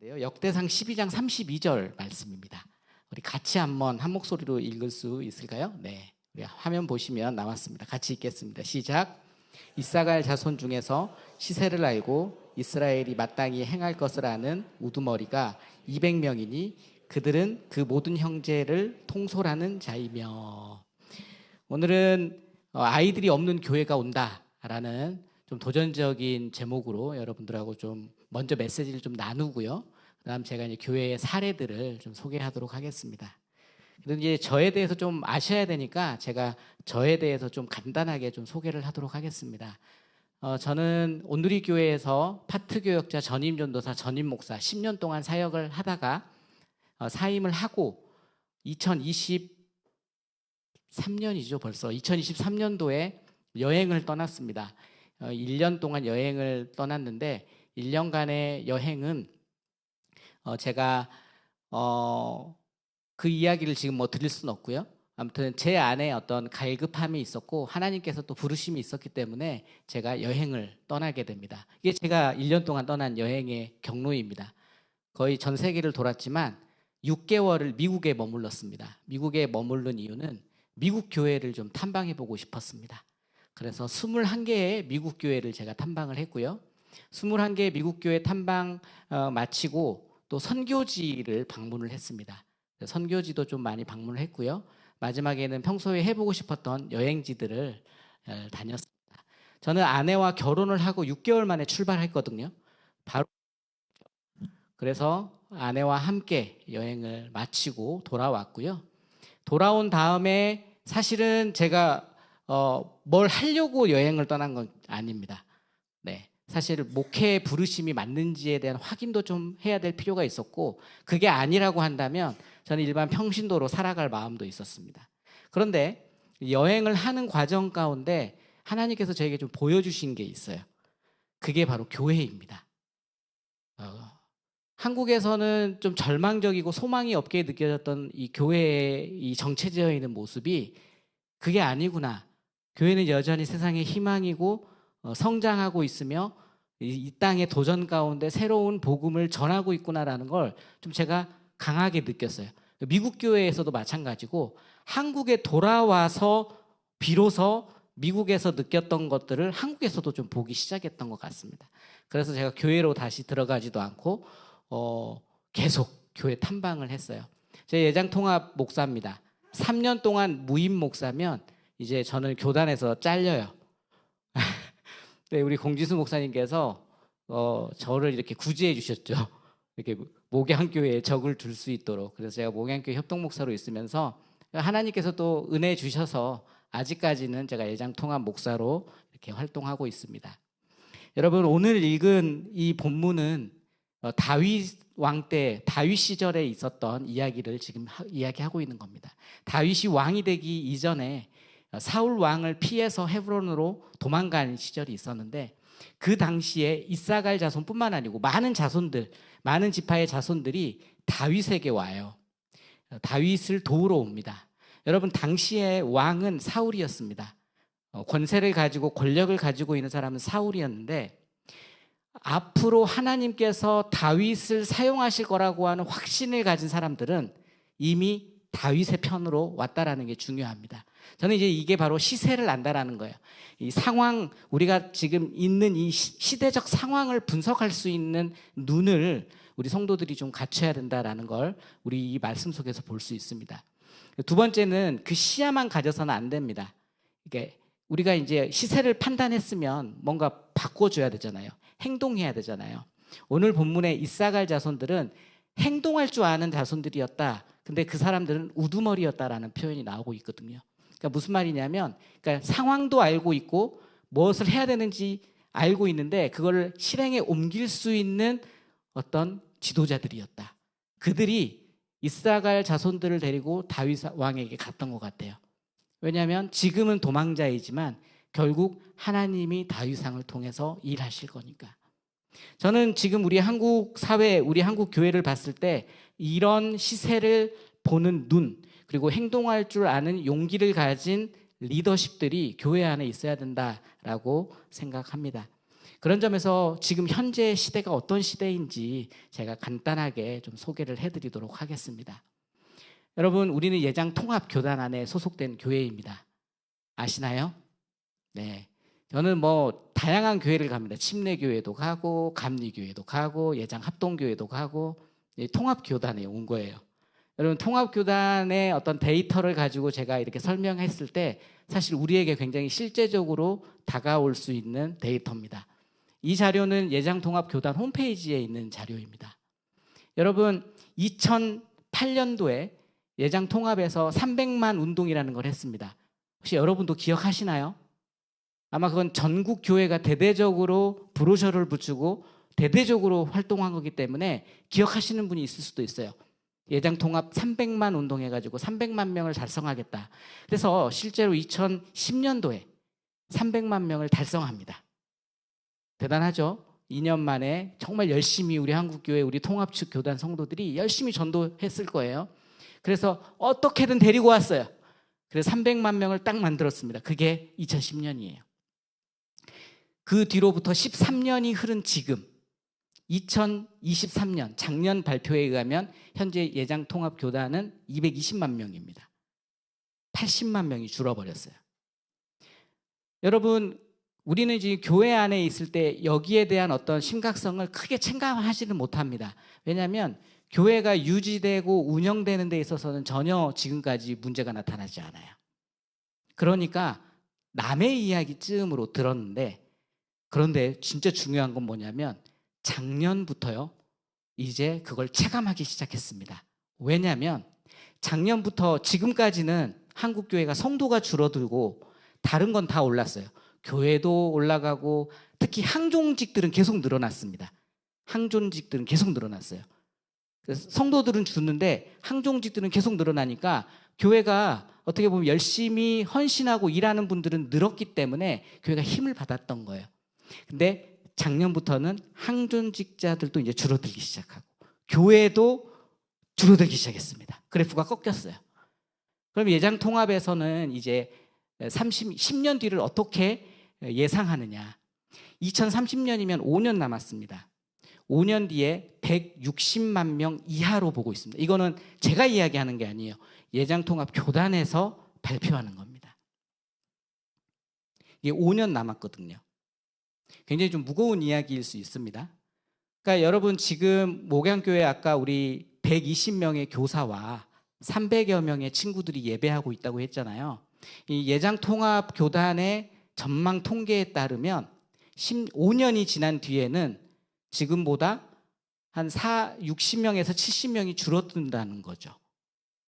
말씀인데요. 역대상 12장 32절 말씀입니다. 우리 같이 한번 한 목소리로 읽을 수 있을까요? 네, 우리 화면 보시면 나왔습니다. 같이 읽겠습니다. 시작. 이사갈 자손 중에서 시세를 알고 이스라엘이 마땅히 행할 것을 아는 우두머리가 200명이니 그들은 그 모든 형제를 통솔하는 자이며. 오늘은 아이들이 없는 교회가 온다라는 좀 도전적인 제목으로 여러분들하고 좀 먼저 메시지를 좀 나누고요. 그다음 제가 이제 교회의 사례들을 좀 소개하도록 하겠습니다. 그런데 이제 저에 대해서 좀 아셔야 되니까 제가 저에 대해서 좀 간단하게 좀 소개를 하도록 하겠습니다. 저는 온누리 교회에서 파트 교역자, 전임 전도사, 전임 목사 10년 동안 사역을 하다가 사임을 하고 2023년이죠 벌써 2023년도에 여행을 떠났습니다. 1년 동안 여행을 떠났는데 1년간의 여행은 제가 그 이야기를 지금 뭐 드릴 수는 없고요. 아무튼 제 안에 어떤 갈급함이 있었고 하나님께서 또 부르심이 있었기 때문에 제가 여행을 떠나게 됩니다. 이게 제가 1년 동안 떠난 여행의 경로입니다. 거의 전 세계를 돌았지만 6개월을 미국에 머물렀습니다. 미국에 머무른 이유는 미국 교회를 좀 탐방해 보고 싶었습니다. 그래서 21개의 미국 교회를 제가 탐방을 했고요. 21개의 미국 교회 탐방 마치고 또 선교지를 방문을 했습니다. 선교지도 좀 많이 방문을 했고요. 마지막에는 평소에 해보고 싶었던 여행지들을 다녔습니다. 저는 아내와 결혼을 하고 6개월 만에 출발했거든요. 바로 그래서 아내와 함께 여행을 마치고 돌아왔고요. 돌아온 다음에 사실은 제가 뭘 하려고 여행을 떠난 건 아닙니다. 네, 사실 목회 부르심이 맞는지에 대한 확인도 좀 해야 될 필요가 있었고 그게 아니라고 한다면 저는 일반 평신도로 살아갈 마음도 있었습니다. 그런데 여행을 하는 과정 가운데 하나님께서 저에게 좀 보여주신 게 있어요. 그게 바로 교회입니다. 한국에서는 좀 절망적이고 소망이 없게 느껴졌던 이 교회의 이 정체되어 있는 모습이 그게 아니구나. 교회는 여전히 세상의 희망이고 성장하고 있으며 이 땅의 도전 가운데 새로운 복음을 전하고 있구나라는 걸 좀 제가 강하게 느꼈어요. 미국 교회에서도 마찬가지고 한국에 돌아와서 비로소 미국에서 느꼈던 것들을 한국에서도 좀 보기 시작했던 것 같습니다. 그래서 제가 교회로 다시 들어가지도 않고 계속 교회 탐방을 했어요. 제 예장통합 목사입니다. 3년 동안 무임 목사면 이제 저는 교단에서 잘려요. 네, 우리 공지수 목사님께서 저를 이렇게 구제해 주셨죠. 이렇게 목양교회에 적을 둘 수 있도록. 그래서 제가 목양교회 협동목사로 있으면서 하나님께서 또 은혜 주셔서 아직까지는 제가 예장통합 목사로 이렇게 활동하고 있습니다. 여러분 오늘 읽은 이 본문은 다윗 왕 때 다윗 시절에 있었던 이야기를 지금 이야기하고 있는 겁니다. 다윗이 왕이 되기 이전에 사울 왕을 피해서 헤브론으로 도망간 시절이 있었는데 그 당시에 이사갈 자손뿐만 아니고 많은 자손들, 많은 지파의 자손들이 다윗에게 와요. 다윗을 도우러 옵니다. 여러분 당시에 왕은 사울이었습니다. 권세를 가지고 권력을 가지고 있는 사람은 사울이었는데 앞으로 하나님께서 다윗을 사용하실 거라고 하는 확신을 가진 사람들은 이미 다윗의 편으로 왔다라는 게 중요합니다. 저는 이제 이게 바로 시세를 안다라는 거예요. 이 상황, 우리가 지금 있는 이 시대적 상황을 분석할 수 있는 눈을 우리 성도들이 좀 갖춰야 된다라는 걸 우리 이 말씀 속에서 볼 수 있습니다. 두 번째는 그 시야만 가져서는 안 됩니다. 이게 우리가 이제 시세를 판단했으면 뭔가 바꿔줘야 되잖아요. 행동해야 되잖아요. 오늘 본문의 이사갈 자손들은 행동할 줄 아는 자손들이었다. 근데 그 사람들은 우두머리였다라는 표현이 나오고 있거든요. 그러니까 무슨 말이냐면, 그러니까 상황도 알고 있고 무엇을 해야 되는지 알고 있는데 그걸 실행에 옮길 수 있는 어떤 지도자들이었다. 그들이 이사갈 자손들을 데리고 다윗 왕에게 갔던 것 같아요. 왜냐하면 지금은 도망자이지만 결국 하나님이 다윗 왕을 통해서 일하실 거니까. 저는 지금 우리 한국 사회, 우리 한국 교회를 봤을 때 이런 시세를 보는 눈, 그리고 행동할 줄 아는 용기를 가진 리더십들이 교회 안에 있어야 된다라고 생각합니다. 그런 점에서 지금 현재 시대가 어떤 시대인지 제가 간단하게 좀 소개를 해드리도록 하겠습니다. 여러분, 우리는 예장통합교단 안에 소속된 교회입니다. 아시나요? 네. 저는 뭐 다양한 교회를 갑니다. 침례교회도 가고 감리교회도 가고 예장합동교회도 가고 통합교단에 온 거예요. 여러분, 통합교단의 어떤 데이터를 가지고 제가 이렇게 설명했을 때 사실 우리에게 굉장히 실제적으로 다가올 수 있는 데이터입니다. 이 자료는 예장통합교단 홈페이지에 있는 자료입니다. 여러분, 2008년도에 예장통합에서 300만 운동이라는 걸 했습니다. 혹시 여러분도 기억하시나요? 아마 그건 전국 교회가 대대적으로 브로셔를 붙이고 대대적으로 활동한 거기 때문에 기억하시는 분이 있을 수도 있어요. 예장통합 300만 운동해가지고 300만 명을 달성하겠다. 그래서 실제로 2010년도에 300만 명을 달성합니다. 대단하죠? 2년 만에 정말 열심히 우리 한국교회, 우리 통합 측 교단 성도들이 열심히 전도했을 거예요. 그래서 어떻게든 데리고 왔어요. 그래서 300만 명을 딱 만들었습니다. 그게 2010년이에요. 그 뒤로부터 13년이 흐른 지금 2023년 작년 발표에 의하면 현재 예장통합교단은 220만 명입니다. 80만 명이 줄어버렸어요. 여러분, 우리는 지금 교회 안에 있을 때 여기에 대한 어떤 심각성을 크게 체감하지는 못합니다. 왜냐하면 교회가 유지되고 운영되는 데 있어서는 전혀 지금까지 문제가 나타나지 않아요. 그러니까 남의 이야기쯤으로 들었는데, 그런데 진짜 중요한 건 뭐냐면 작년부터요, 이제 그걸 체감하기 시작했습니다. 왜냐하면 작년부터 지금까지는 한국교회가 성도가 줄어들고 다른 건 다 올랐어요. 교회도 올라가고 특히 항종직들은 계속 늘어났습니다. 항종직들은 계속 늘어났어요. 그래서 성도들은 죽는데 항종직들은 계속 늘어나니까 교회가 어떻게 보면 열심히 헌신하고 일하는 분들은 늘었기 때문에 교회가 힘을 받았던 거예요. 근데 작년부터는 항존직자들도 이제 줄어들기 시작하고 교회도 줄어들기 시작했습니다. 그래프가 꺾였어요. 그럼 예장통합에서는 이제 10년 뒤를 어떻게 예상하느냐. 2030년이면 5년 남았습니다. 5년 뒤에 160만 명 이하로 보고 있습니다. 이거는 제가 이야기하는 게 아니에요. 예장통합교단에서 발표하는 겁니다. 이게 5년 남았거든요. 굉장히 좀 무거운 이야기일 수 있습니다. 그러니까 여러분, 지금 목양교회 아까 우리 120명의 교사와 300여 명의 친구들이 예배하고 있다고 했잖아요. 이 예장통합교단의 전망 통계에 따르면 5년이 지난 뒤에는 지금보다 한 60명에서 70명이 줄어든다는 거죠.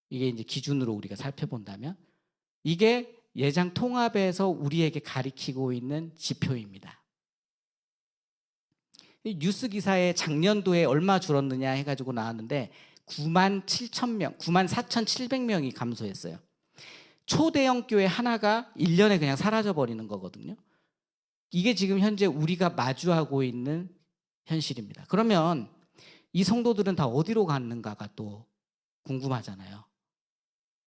이게 이제 기준으로 우리가 살펴본다면 이게 예장통합에서 우리에게 가리키고 있는 지표입니다. 뉴스 기사에 작년도에 얼마 줄었느냐 해가지고 나왔는데 9만 4,700명이 감소했어요. 초대형 교회 하나가 1년에 그냥 사라져버리는 거거든요. 이게 지금 현재 우리가 마주하고 있는 현실입니다. 그러면 이 성도들은 다 어디로 갔는가가 또 궁금하잖아요.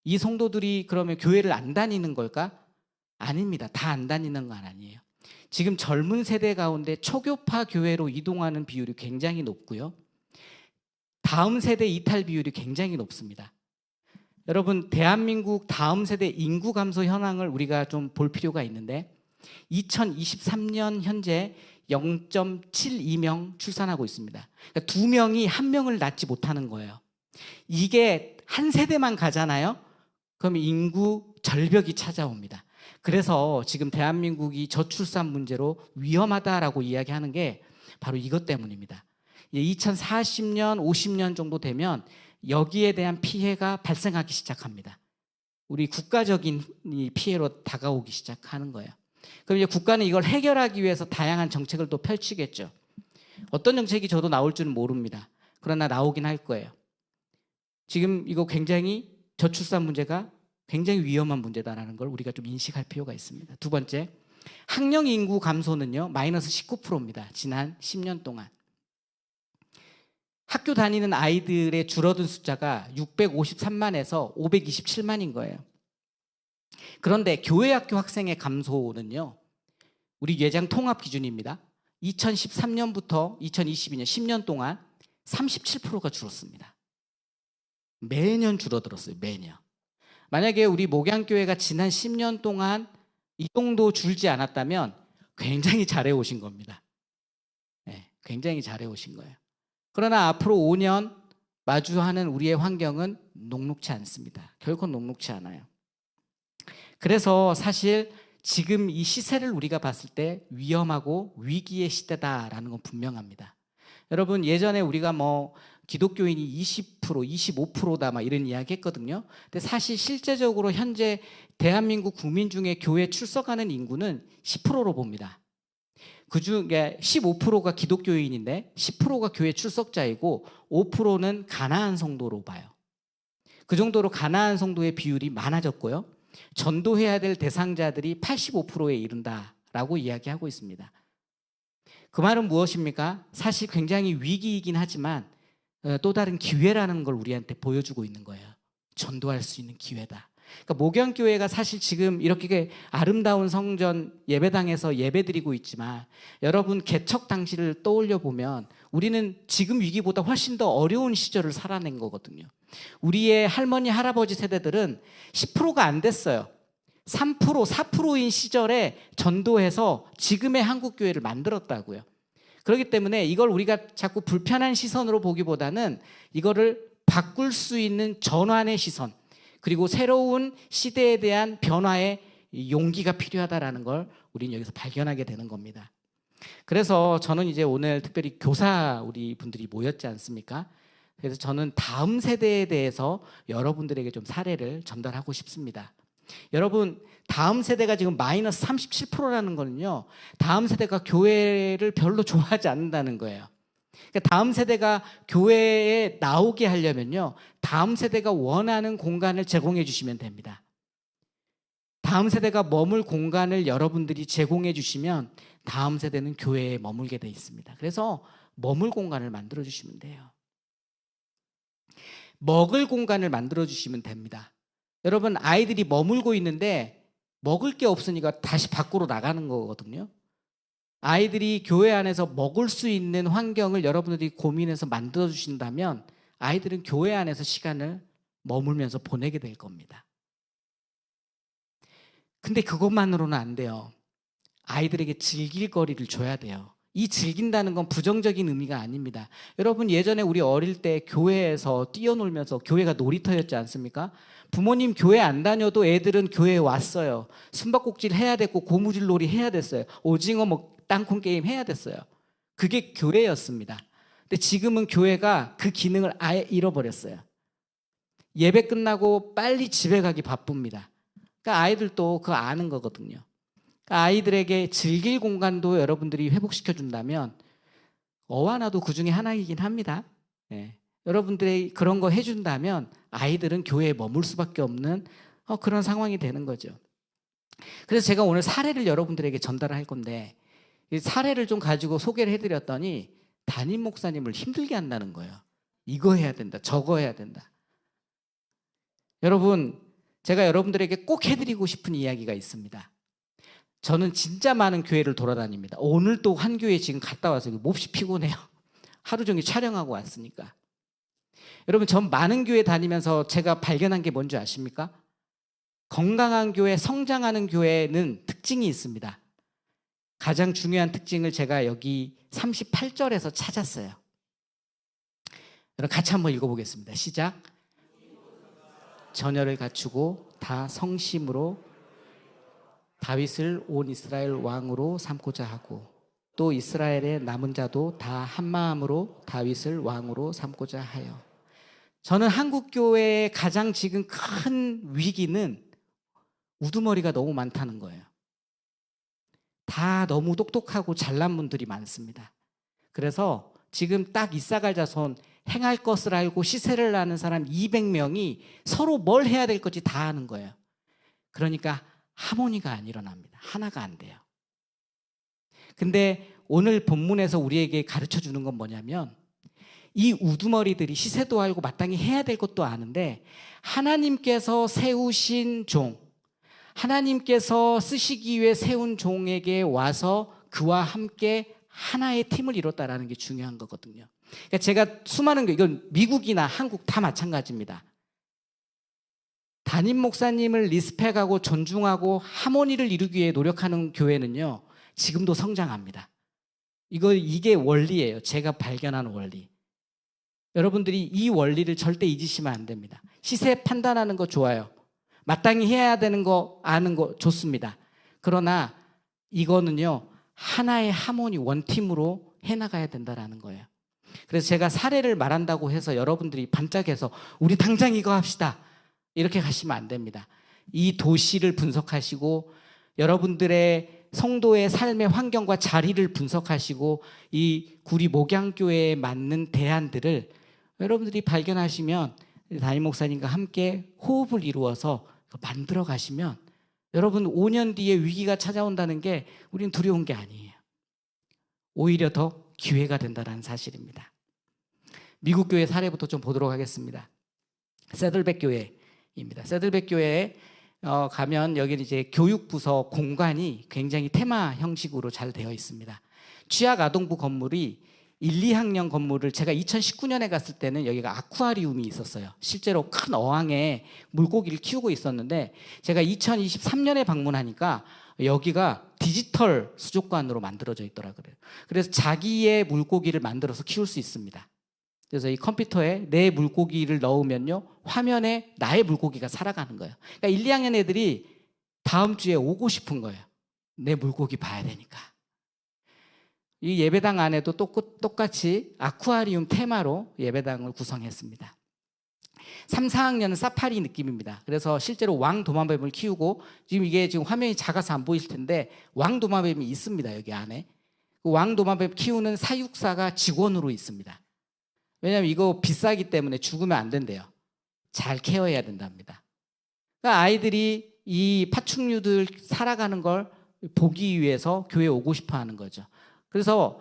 이 성도들이 그러면 교회를 안 다니는 걸까? 아닙니다. 다 안 다니는 건 아니에요. 지금 젊은 세대 가운데 초교파 교회로 이동하는 비율이 굉장히 높고요. 다음 세대 이탈 비율이 굉장히 높습니다. 여러분, 대한민국 다음 세대 인구 감소 현황을 우리가 좀 볼 필요가 있는데 2023년 현재 0.72명 출산하고 있습니다. 그러니까 2명이 1명을 낳지 못하는 거예요. 이게 한 세대만 가잖아요. 그럼 인구 절벽이 찾아옵니다. 그래서 지금 대한민국이 저출산 문제로 위험하다라고 이야기하는 게 바로 이것 때문입니다. 2040년, 50년 정도 되면 여기에 대한 피해가 발생하기 시작합니다. 우리 국가적인 피해로 다가오기 시작하는 거예요. 그럼 이제 국가는 이걸 해결하기 위해서 다양한 정책을 또 펼치겠죠. 어떤 정책이 저도 나올 줄은 모릅니다. 그러나 나오긴 할 거예요. 지금 이거 굉장히 저출산 문제가 굉장히 위험한 문제다라는 걸 우리가 좀 인식할 필요가 있습니다. 두 번째, 학령 인구 감소는요, 마이너스 19%입니다. 지난 10년 동안. 학교 다니는 아이들의 줄어든 숫자가 653만에서 527만인 거예요. 그런데 교회 학교 학생의 감소는요, 우리 예장 통합 기준입니다. 2013년부터 2022년 10년 동안 37%가 줄었습니다. 매년 줄어들었어요. 매년. 만약에 우리 목양교회가 지난 10년 동안 이 정도 줄지 않았다면 굉장히 잘해오신 겁니다. 네, 굉장히 잘해오신 거예요. 그러나 앞으로 5년 마주하는 우리의 환경은 녹록치 않습니다. 결코 녹록치 않아요. 그래서 사실 지금 이 시세를 우리가 봤을 때 위험하고 위기의 시대다라는 건 분명합니다. 여러분, 예전에 우리가 기독교인이 20%, 25%다 막 이런 이야기 했거든요. 근데 사실 실제적으로 현재 대한민국 국민 중에 교회 출석하는 인구는 10%로 봅니다. 그중에 15%가 기독교인인데 10%가 교회 출석자이고 5%는 가나안 성도로 봐요. 그 정도로 가나안 성도의 비율이 많아졌고요. 전도해야 될 대상자들이 85%에 이른다라고 이야기하고 있습니다. 그 말은 무엇입니까? 사실 굉장히 위기이긴 하지만 또 다른 기회라는 걸 우리한테 보여주고 있는 거예요. 전도할 수 있는 기회다. 그러니까 목양교회가 사실 지금 이렇게 아름다운 성전 예배당에서 예배드리고 있지만 여러분 개척 당시를 떠올려 보면 우리는 지금 위기보다 훨씬 더 어려운 시절을 살아낸 거거든요. 우리의 할머니 할아버지 세대들은 10%가 안 됐어요. 3%, 4%인 시절에 전도해서 지금의 한국교회를 만들었다고요. 그렇기 때문에 이걸 우리가 자꾸 불편한 시선으로 보기보다는 이거를 바꿀 수 있는 전환의 시선, 그리고 새로운 시대에 대한 변화의 용기가 필요하다라는 걸 우리는 여기서 발견하게 되는 겁니다. 그래서 저는 이제 오늘 특별히 교사 우리 분들이 모였지 않습니까? 그래서 저는 다음 세대에 대해서 여러분들에게 좀 사례를 전달하고 싶습니다. 여러분, 다음 세대가 지금 마이너스 37%라는 거는요, 다음 세대가 교회를 별로 좋아하지 않는다는 거예요. 그러니까 다음 세대가 교회에 나오게 하려면요, 다음 세대가 원하는 공간을 제공해 주시면 됩니다. 다음 세대가 머물 공간을 여러분들이 제공해 주시면 다음 세대는 교회에 머물게 돼 있습니다. 그래서 머물 공간을 만들어 주시면 돼요. 먹을 공간을 만들어 주시면 됩니다. 여러분, 아이들이 머물고 있는데 먹을 게 없으니까 다시 밖으로 나가는 거거든요. 아이들이 교회 안에서 먹을 수 있는 환경을 여러분들이 고민해서 만들어 주신다면 아이들은 교회 안에서 시간을 머물면서 보내게 될 겁니다. 근데 그것만으로는 안 돼요. 아이들에게 즐길 거리를 줘야 돼요. 이 즐긴다는 건 부정적인 의미가 아닙니다. 여러분, 예전에 우리 어릴 때 교회에서 뛰어놀면서, 교회가 놀이터였지 않습니까? 부모님 교회 안 다녀도 애들은 교회에 왔어요. 숨바꼭질 해야 됐고 고무줄 놀이 해야 됐어요. 오징어 땅콩 게임 해야 됐어요. 그게 교회였습니다. 근데 지금은 교회가 그 기능을 아예 잃어버렸어요. 예배 끝나고 빨리 집에 가기 바쁩니다. 그러니까 아이들도 그거 아는 거거든요. 그러니까 아이들에게 즐길 공간도 여러분들이 회복시켜 준다면 어와나도 그 중에 하나이긴 합니다. 네. 여러분들이 그런 거 해준다면 아이들은 교회에 머물 수밖에 없는 그런 상황이 되는 거죠. 그래서 제가 오늘 사례를 여러분들에게 전달할 건데, 이 사례를 좀 가지고 소개를 해드렸더니 담임 목사님을 힘들게 한다는 거예요. 이거 해야 된다, 저거 해야 된다. 여러분, 제가 여러분들에게 꼭 해드리고 싶은 이야기가 있습니다. 저는 진짜 많은 교회를 돌아다닙니다. 오늘 또 한 교회 지금 갔다 와서 몹시 피곤해요. 하루 종일 촬영하고 왔으니까. 여러분, 전 많은 교회 다니면서 제가 발견한 게 뭔지 아십니까? 건강한 교회, 성장하는 교회는 특징이 있습니다. 가장 중요한 특징을 제가 여기 38절에서 찾았어요. 여러분, 같이 한번 읽어보겠습니다. 시작. 전열을 갖추고 다 성심으로 다윗을 온 이스라엘 왕으로 삼고자 하고, 또 이스라엘의 남은 자도 다 한마음으로 다윗을 왕으로 삼고자 하여. 저는 한국교회의 가장 지금 큰 위기는 우두머리가 너무 많다는 거예요. 다 너무 똑똑하고 잘난 분들이 많습니다. 그래서 지금 딱 이사갈 자손, 행할 것을 알고 시세를 아는 사람 200명이 서로 뭘 해야 될 건지 다 아는 거예요. 그러니까 하모니가 안 일어납니다. 하나가 안 돼요. 근데 오늘 본문에서 우리에게 가르쳐 주는 건 뭐냐면, 이 우두머리들이 시세도 알고 마땅히 해야 될 것도 아는데 하나님께서 세우신 종, 하나님께서 쓰시기 위해 세운 종에게 와서 그와 함께 하나의 팀을 이뤘다라는 게 중요한 거거든요. 그러니까 제가 수많은 이건 미국이나 한국 다 마찬가지입니다. 담임 목사님을 리스펙하고 존중하고 하모니를 이루기 위해 노력하는 교회는요, 지금도 성장합니다. 이게 원리예요. 제가 발견한 원리. 여러분들이 이 원리를 절대 잊으시면 안 됩니다. 시세 판단하는 거 좋아요. 마땅히 해야 되는 거 아는 거 좋습니다. 그러나 이거는요, 하나의 하모니 원팀으로 해나가야 된다는 거예요. 그래서 제가 사례를 말한다고 해서 여러분들이 반짝해서 우리 당장 이거 합시다, 이렇게 가시면 안 됩니다. 이 도시를 분석하시고 여러분들의 성도의 삶의 환경과 자리를 분석하시고 이 구리 목양교회에 맞는 대안들을 여러분들이 발견하시면 담임 목사님과 함께 호흡을 이루어서 만들어 가시면 여러분 5년 뒤에 위기가 찾아온다는 게 우리는 두려운 게 아니에요. 오히려 더 기회가 된다는 사실입니다. 미국 교회 사례부터 좀 보도록 하겠습니다. 세들백 교회입니다. 세들백 교회에 가면 여기는 이제 교육부서 공간이 굉장히 테마 형식으로 잘 되어 있습니다. 취약아동부 건물이 1, 2학년 건물을 제가 2019년에 갔을 때는 여기가 아쿠아리움이 있었어요. 실제로 큰 어항에 물고기를 키우고 있었는데 제가 2023년에 방문하니까 여기가 디지털 수족관으로 만들어져 있더라고요. 그래서 자기의 물고기를 만들어서 키울 수 있습니다. 그래서 이 컴퓨터에 내 물고기를 넣으면요, 화면에 나의 물고기가 살아가는 거예요. 그러니까 1, 2학년 애들이 다음 주에 오고 싶은 거예요. 내 물고기 봐야 되니까. 이 예배당 안에도 똑같이 아쿠아리움 테마로 예배당을 구성했습니다. 3, 4학년은 사파리 느낌입니다. 그래서 실제로 왕도마뱀을 키우고 이게 지금 화면이 작아서 안 보이실 텐데 왕도마뱀이 있습니다. 여기 안에. 그 왕도마뱀 키우는 사육사가 직원으로 있습니다. 왜냐하면 이거 비싸기 때문에 죽으면 안 된대요. 잘 케어해야 된답니다. 그러니까 아이들이 이 파충류들 살아가는 걸 보기 위해서 교회에 오고 싶어 하는 거죠. 그래서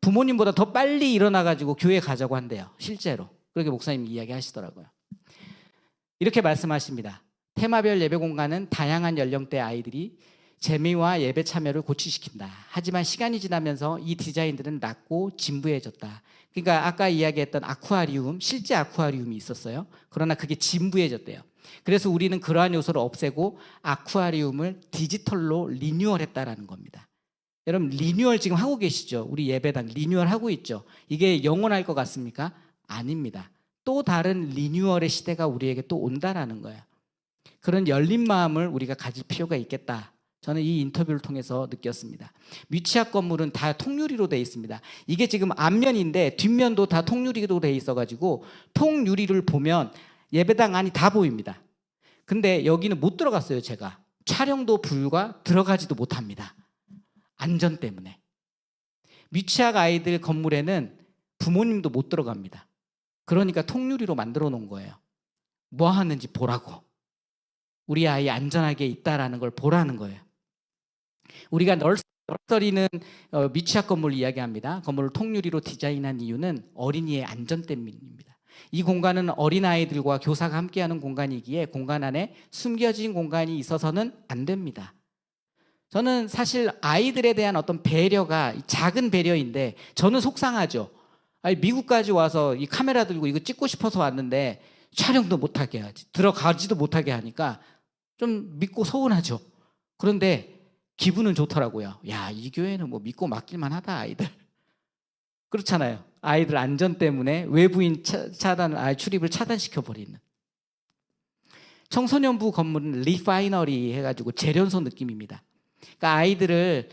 부모님보다 더 빨리 일어나가지고 교회에 가자고 한대요. 실제로. 그렇게 목사님이 이야기하시더라고요. 이렇게 말씀하십니다. 테마별 예배 공간은 다양한 연령대 아이들이 재미와 예배 참여를 고취시킨다. 하지만 시간이 지나면서 이 디자인들은 낮고 진부해졌다. 그러니까 아까 이야기했던 아쿠아리움, 실제 아쿠아리움이 있었어요. 그러나 그게 진부해졌대요. 그래서 우리는 그러한 요소를 없애고 아쿠아리움을 디지털로 리뉴얼했다라는 겁니다. 여러분 리뉴얼 지금 하고 계시죠? 우리 예배당 리뉴얼 하고 있죠? 이게 영원할 것 같습니까? 아닙니다. 또 다른 리뉴얼의 시대가 우리에게 또 온다라는 거예요. 그런 열린 마음을 우리가 가질 필요가 있겠다. 저는 이 인터뷰를 통해서 느꼈습니다. 미취학 건물은 다 통유리로 되어 있습니다. 이게 지금 앞면인데 뒷면도 다 통유리로 되어 있어가지고 통유리를 보면 예배당 안이 다 보입니다. 근데 여기는 못 들어갔어요. 제가 촬영도 불가, 들어가지도 못합니다. 안전 때문에. 미취학 아이들 건물에는 부모님도 못 들어갑니다. 그러니까 통유리로 만들어 놓은 거예요. 뭐 하는지 보라고. 우리 아이 안전하게 있다라는 걸 보라는 거예요. 우리가 널서리는 미취학 건물을 이야기합니다. 건물을 통유리로 디자인한 이유는 어린이의 안전 때문입니다. 이 공간은 어린아이들과 교사가 함께하는 공간이기에 공간 안에 숨겨진 공간이 있어서는 안 됩니다. 저는 사실 아이들에 대한 어떤 배려가 작은 배려인데 저는 속상하죠. 아니, 미국까지 와서 이 카메라 들고 이거 찍고 싶어서 왔는데 촬영도 못하게 하지, 들어가지도 못하게 하니까 좀 믿고 서운하죠. 그런데 기분은 좋더라고요. 야, 이 교회는 뭐 믿고 맡길만 하다, 아이들. 그렇잖아요. 아이들 안전 때문에 외부인 출입을 차단시켜버리는. 청소년부 건물은 리파이너리 해가지고 재련소 느낌입니다. 그러니까 아이들을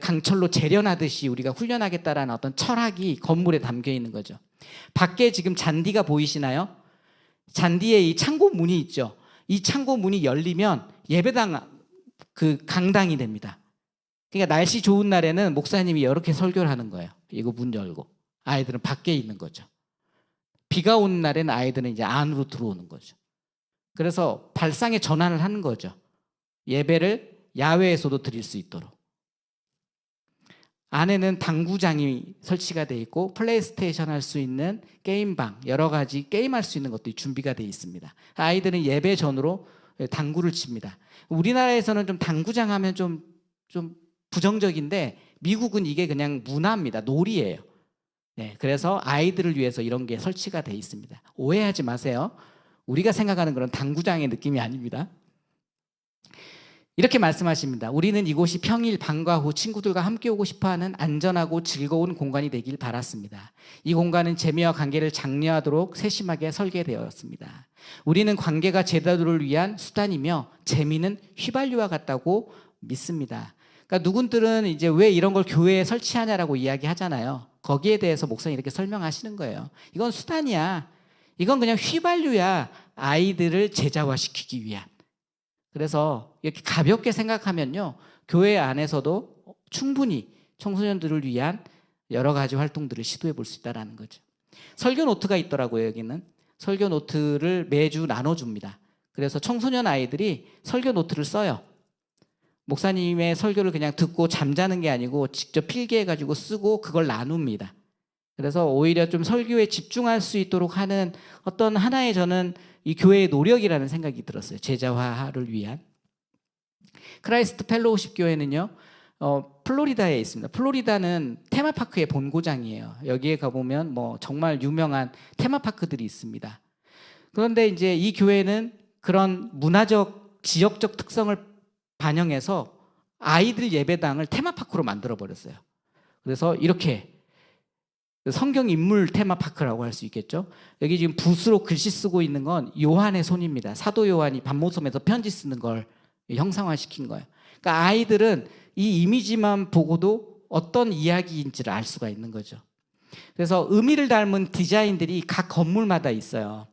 강철로 재련하듯이 우리가 훈련하겠다라는 어떤 철학이 건물에 담겨 있는 거죠. 밖에 지금 잔디가 보이시나요? 잔디에 이 창고 문이 있죠. 이 창고 문이 열리면 예배당 그 강당이 됩니다. 그러니까 날씨 좋은 날에는 목사님이 이렇게 설교를 하는 거예요. 이거 문 열고 아이들은 밖에 있는 거죠. 비가 오는 날에는 아이들은 이제 안으로 들어오는 거죠. 그래서 발상의 전환을 하는 거죠. 예배를 야외에서도 드릴 수 있도록. 안에는 당구장이 설치가 되어 있고 플레이스테이션 할 수 있는 게임방, 여러 가지 게임할 수 있는 것들이 준비가 되어 있습니다. 아이들은 예배 전으로 당구를 칩니다. 우리나라에서는 좀 당구장 하면 좀 부정적인데 미국은 이게 그냥 문화입니다. 놀이예요. 네, 그래서 아이들을 위해서 이런 게 설치가 돼 있습니다. 오해하지 마세요. 우리가 생각하는 그런 당구장의 느낌이 아닙니다. 이렇게 말씀하십니다. 우리는 이곳이 평일 방과 후 친구들과 함께 오고 싶어하는 안전하고 즐거운 공간이 되길 바랐습니다. 이 공간은 재미와 관계를 장려하도록 세심하게 설계되었습니다. 우리는 관계가 제자도를 위한 수단이며 재미는 휘발유와 같다고 믿습니다. 그러니까 누군들은 이제 왜 이런 걸 교회에 설치하냐라고 이야기하잖아요. 거기에 대해서 목사님 이렇게 설명하시는 거예요. 이건 수단이야. 이건 그냥 휘발유야. 아이들을 제자화시키기 위한. 그래서 이렇게 가볍게 생각하면요, 교회 안에서도 충분히 청소년들을 위한 여러 가지 활동들을 시도해 볼 수 있다는 거죠. 설교 노트가 있더라고요. 여기는 설교 노트를 매주 나눠줍니다. 그래서 청소년 아이들이 설교 노트를 써요. 목사님의 설교를 그냥 듣고 잠자는 게 아니고 직접 필기해가지고 쓰고 그걸 나눕니다. 그래서 오히려 좀 설교에 집중할 수 있도록 하는 어떤 하나의 저는 이 교회의 노력이라는 생각이 들었어요. 제자화를 위한. 크라이스트 펠로우십 교회는요, 플로리다에 있습니다. 플로리다는 테마파크의 본고장이에요. 여기에 가보면 뭐 정말 유명한 테마파크들이 있습니다. 그런데 이제 이 교회는 그런 문화적, 지역적 특성을 반영해서 아이들 예배당을 테마파크로 만들어버렸어요. 그래서 이렇게 성경 인물 테마파크라고 할 수 있겠죠. 여기 지금 붓으로 글씨 쓰고 있는 건 요한의 손입니다. 사도 요한이 밤모섬에서 편지 쓰는 걸 형상화시킨 거예요. 그러니까 아이들은 이 이미지만 보고도 어떤 이야기인지를 알 수가 있는 거죠. 그래서 의미를 닮은 디자인들이 각 건물마다 있어요.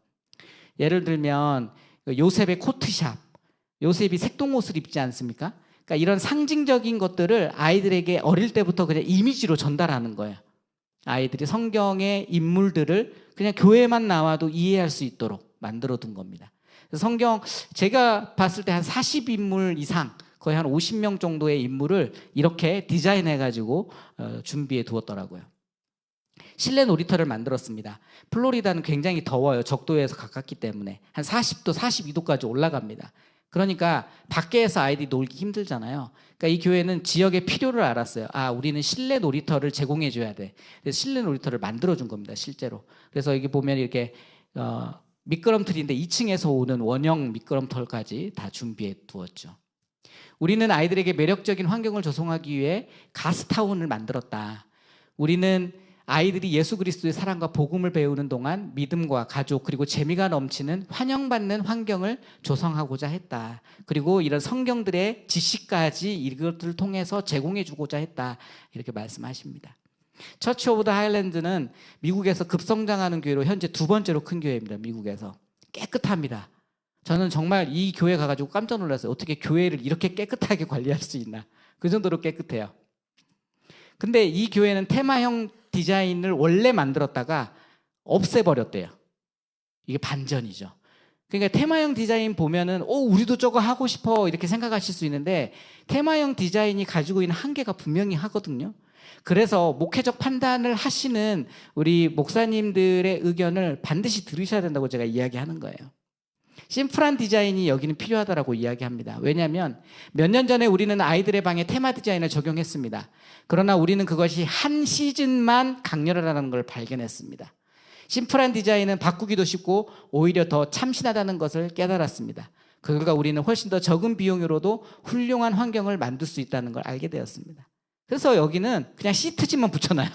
예를 들면 요셉의 코트샵, 요셉이 색동옷을 입지 않습니까? 그러니까 이런 상징적인 것들을 아이들에게 어릴 때부터 그냥 이미지로 전달하는 거예요. 아이들이 성경의 인물들을 그냥 교회만 나와도 이해할 수 있도록 만들어둔 겁니다. 성경 제가 봤을 때 한 40인물 이상, 거의 한 50명 정도의 인물을 이렇게 디자인해가지고 준비해 두었더라고요. 실내 놀이터를 만들었습니다. 플로리다는 굉장히 더워요. 적도에서 가깝기 때문에 한 40도, 42도까지 올라갑니다. 그러니까 밖에서 아이들이 놀기 힘들잖아요. 그러니까 이 교회는 지역의 필요를 알았어요. 아, 우리는 실내 놀이터를 제공해 줘야 돼. 그래서 실내 놀이터를 만들어 준 겁니다, 실제로. 그래서 여기 보면 이렇게 미끄럼틀인데 2층에서 오는 원형 미끄럼틀까지 다 준비해 두었죠. 우리는 아이들에게 매력적인 환경을 조성하기 위해 가스타운을 만들었다. 우리는 아이들이 예수 그리스도의 사랑과 복음을 배우는 동안 믿음과 가족 그리고 재미가 넘치는 환영받는 환경을 조성하고자 했다. 그리고 이런 성경들의 지식까지 이것들을 통해서 제공해 주고자 했다. 이렇게 말씀하십니다. 처치 오브 더 하일랜드는 미국에서 급성장하는 교회로 현재 두 번째로 큰 교회입니다. 미국에서. 깨끗합니다. 저는 정말 이 교회 가가지고 깜짝 놀랐어요. 어떻게 교회를 이렇게 깨끗하게 관리할 수 있나. 그 정도로 깨끗해요. 근데 이 교회는 테마형 디자인을 원래 만들었다가 없애버렸대요. 이게 반전이죠. 그러니까 테마형 디자인 보면은 우리도 저거 하고 싶어 이렇게 생각하실 수 있는데 테마형 디자인이 가지고 있는 한계가 분명히 하거든요. 그래서 목회적 판단을 하시는 우리 목사님들의 의견을 반드시 들으셔야 된다고 제가 이야기하는 거예요. 심플한 디자인이 여기는 필요하다고 이야기합니다. 왜냐하면 몇 년 전에 우리는 아이들의 방에 테마 디자인을 적용했습니다. 그러나 우리는 그것이 한 시즌만 강렬하다는 걸 발견했습니다. 심플한 디자인은 바꾸기도 쉽고 오히려 더 참신하다는 것을 깨달았습니다. 그 결과 우리는 훨씬 더 적은 비용으로도 훌륭한 환경을 만들 수 있다는 걸 알게 되었습니다. 그래서 여기는 그냥 시트지만 붙여놔요.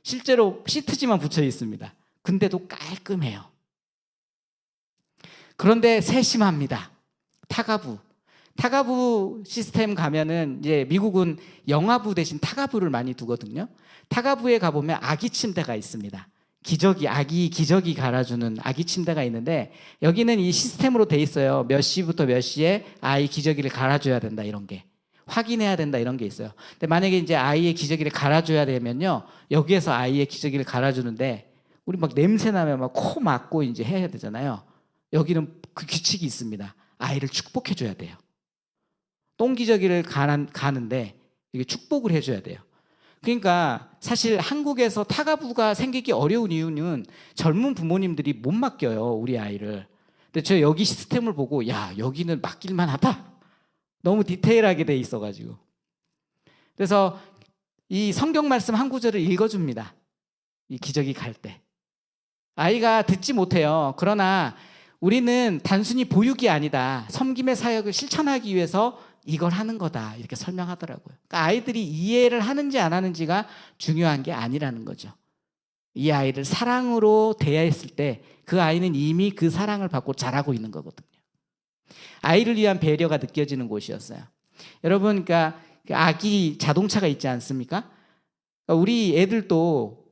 실제로 시트지만 붙여 있습니다. 근데도 깔끔해요. 그런데 세심합니다. 타가부 시스템 가면은 이제 미국은 영화부 대신 타가부를 많이 두거든요. 타가부에 가보면 아기 침대가 있습니다. 아기 기저귀 갈아주는 아기 침대가 있는데 여기는 이 시스템으로 돼 있어요. 몇 시부터 몇 시에 아이 기저귀를 갈아줘야 된다 이런 게. 확인해야 된다 이런 게 있어요. 근데 만약에 이제 아이의 기저귀를 갈아줘야 되면요. 여기에서 아이의 기저귀를 갈아주는데 우리 막 냄새 나면 막 코 막고 이제 해야 되잖아요. 여기는 그 규칙이 있습니다. 아이를 축복해줘야 돼요. 똥기저귀를 가는데 이게 축복을 해줘야 돼요. 그러니까 사실 한국에서 타가부가 생기기 어려운 이유는 젊은 부모님들이 못 맡겨요, 우리 아이를. 근데 저 여기 시스템을 보고 야, 여기는 맡길만 하다. 너무 디테일하게 돼 있어가지고. 그래서 이 성경 말씀 한 구절을 읽어줍니다. 이 기저귀 갈 때. 아이가 듣지 못해요. 그러나 우리는 단순히 보육이 아니다. 섬김의 사역을 실천하기 위해서 이걸 하는 거다. 이렇게 설명하더라고요. 그러니까 아이들이 이해를 하는지 안 하는지가 중요한 게 아니라는 거죠. 이 아이를 사랑으로 대했을 때 그 아이는 이미 그 사랑을 받고 자라고 있는 거거든요. 아이를 위한 배려가 느껴지는 곳이었어요. 여러분, 그러니까 아기 자동차가 있지 않습니까? 그러니까 우리 애들도